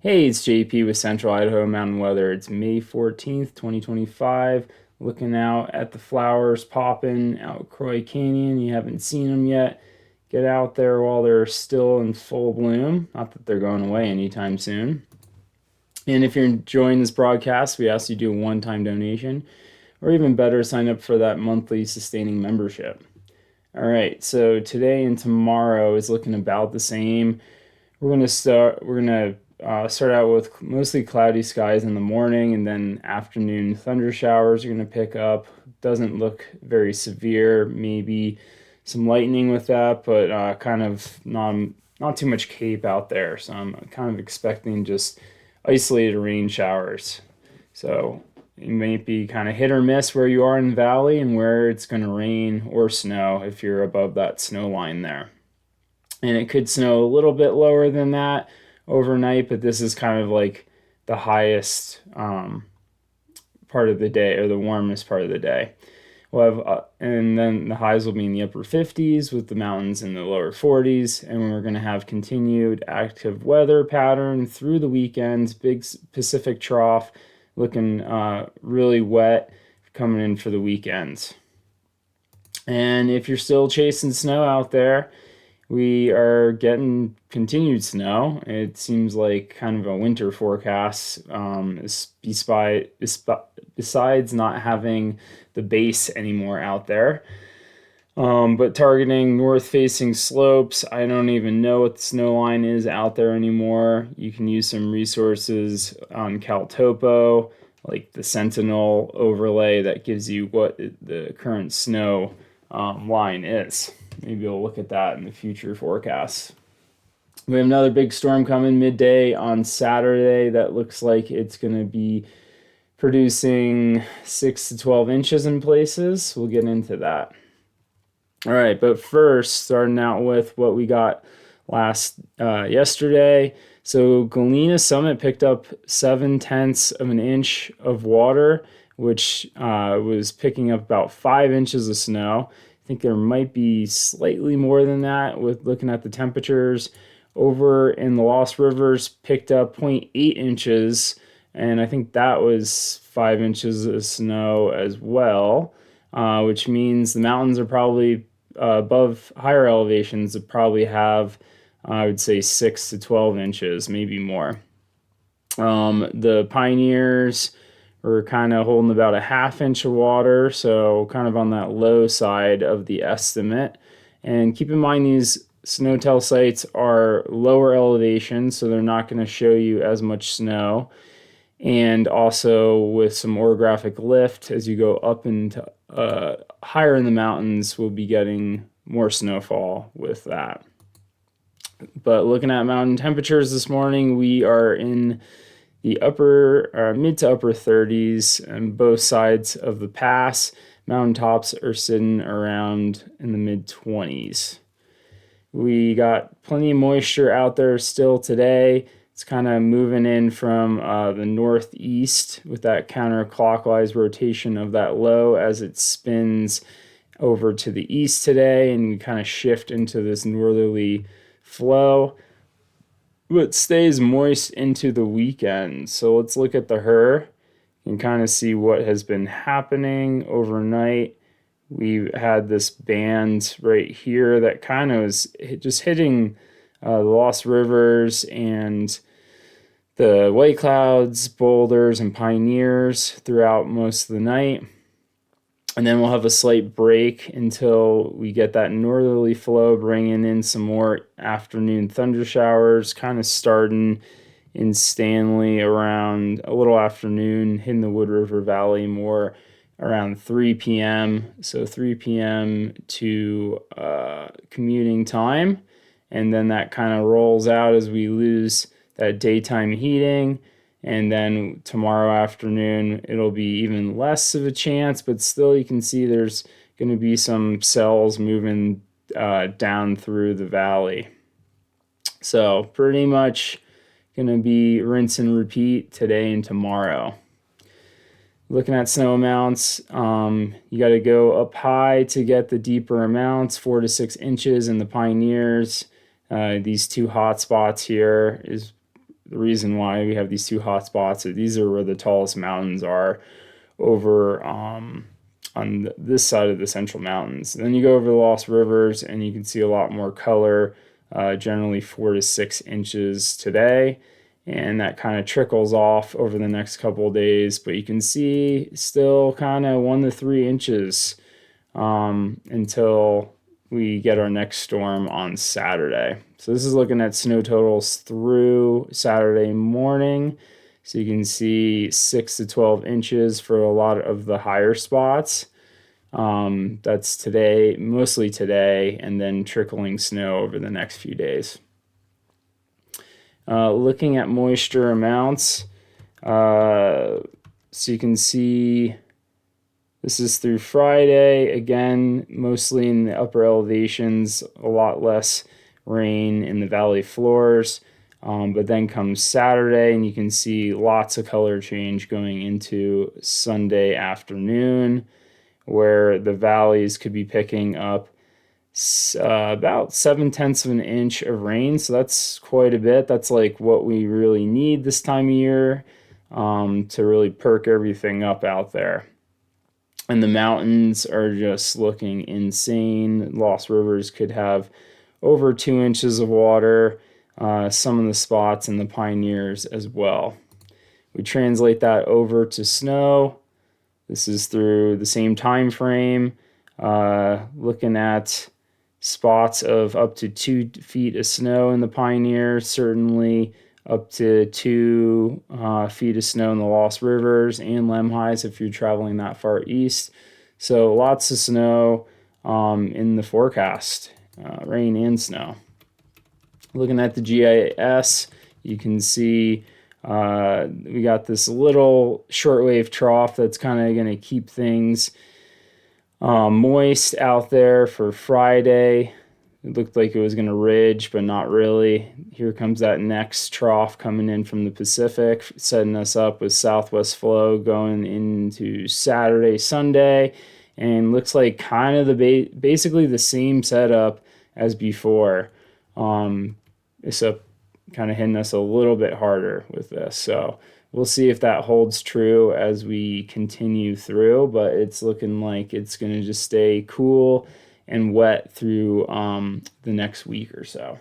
Hey, it's JP with Central Idaho Mountain Weather. It's May 14th, 2025. Looking out at the flowers popping out Croy Canyon. You haven't seen them yet. Get out there while they're still in full bloom. Not that they're going away anytime soon. And if you're enjoying this broadcast, we ask you to do a one-time donation, or even better, sign up for that monthly sustaining membership. All right, so today and tomorrow is looking about the same. We're gonna start out with mostly cloudy skies in the morning, and then afternoon thunder showers are gonna pick up. Doesn't look very severe. Maybe some lightning with that, but kind of not too much cape out there. So I'm kind of expecting just isolated rain showers. So it may be kind of hit or miss where you are in the valley and where it's going to rain or snow if you're above that snow line there. And it could snow a little bit lower than that overnight, but this is kind of like the highest part of the day, or the warmest part of the day. We'll have, and then the highs will be in the upper 50s with the mountains in the lower 40s, and we're going to have continued active weather pattern through the weekends. Big Pacific trough looking really wet coming in for the weekends. And if you're still chasing snow out there, we are getting continued snow. It seems like kind of a winter forecast, besides not having the base anymore out there. But targeting north-facing slopes, I don't even know what the snow line is out there anymore. You can use some resources on CalTopo, like the Sentinel overlay that gives you what the current snow line is. Maybe we'll look at that in the future forecasts. We have another big storm coming midday on Saturday that looks like it's going to be producing 6 to 12 inches in places. We'll get into that. All right, but first, starting out with what we got yesterday. So Galena Summit picked up 7/10 of an inch of water, which was picking up about 5 inches of snow. I think there might be slightly more than that with looking at the temperatures. Over in the Lost Rivers, picked up 0.8 inches, and I think that was 5 inches of snow as well, which means the mountains are probably above higher elevations that probably have, I would say, 6 to 12 inches, maybe more. The Pioneers were kind of holding about a half inch of water, so kind of on that low side of the estimate. And keep in mind, these snowtail sites are lower elevation, so they're not going to show you as much snow. And also with some orographic lift, as you go up into higher in the mountains, we'll be getting more snowfall with that. But looking at mountain temperatures this morning, we are in the mid to upper 30s on both sides of the pass. Mountain tops are sitting around in the mid 20s. We got plenty of moisture out there still today. It's kind of moving in from the northeast with that counterclockwise rotation of that low as it spins over to the east today, and we kind of shift into this northerly flow, but stays moist into the weekend. So let's look at the HRRR and kind of see what has been happening overnight. We had this band right here that kind of was just hitting the Lost Rivers and the White Clouds, Boulders, and Pioneers throughout most of the night. And then we'll have a slight break until we get that northerly flow bringing in some more afternoon thunder showers, kind of starting in Stanley around a little afternoon, hitting the Wood River Valley more around 3 p.m. So 3 p.m. to commuting time. And then that kind of rolls out as we lose that daytime heating. And then tomorrow afternoon, it'll be even less of a chance, but still you can see there's going to be some cells moving down through the valley. So pretty much going to be rinse and repeat today and tomorrow. Looking at snow amounts, you got to go up high to get the deeper amounts, 4 to 6 inches in the Pioneers. These two hot spots here is the reason why we have these two hot spots. These are where the tallest mountains are over on this side of the Central Mountains. Then you go over the Lost Rivers and you can see a lot more color, generally 4 to 6 inches today. And that kind of trickles off over the next couple of days, but you can see still kind of 1 to 3 inches until we get our next storm on Saturday. So this is looking at snow totals through Saturday morning. So you can see 6 to 12 inches for a lot of the higher spots. That's today, mostly today, and then trickling snow over the next few days. Looking at moisture amounts, so you can see this is through Friday. Again, mostly in the upper elevations, a lot less rain in the valley floors. But then comes Saturday, and you can see lots of color change going into Sunday afternoon, where the valleys could be picking up about 7/10 of an inch of rain. So that's quite a bit. That's like what we really need this time of year to really perk everything up out there. And the mountains are just looking insane. Lost Rivers could have over 2 inches of water. Some of the spots in the Pioneers as well. We translate that over to snow. This is through the same time frame, looking at spots of up to 2 feet of snow in the Pioneers, certainly up to 2 feet of snow in the Lost Rivers and Lemhi's if you're traveling that far east. So lots of snow in the forecast, rain and snow. Looking at the GIS, you can see we got this little shortwave trough that's kind of going to keep things moist out there for Friday. It looked like it was going to ridge, but not really. Here comes that next trough coming in from the Pacific, setting us up with southwest flow going into Saturday, Sunday, and looks like kind of basically the same setup as before. It's kind of hitting us a little bit harder with this. So we'll see if that holds true as we continue through, but it's looking like it's going to just stay cool and wet through the next week or so.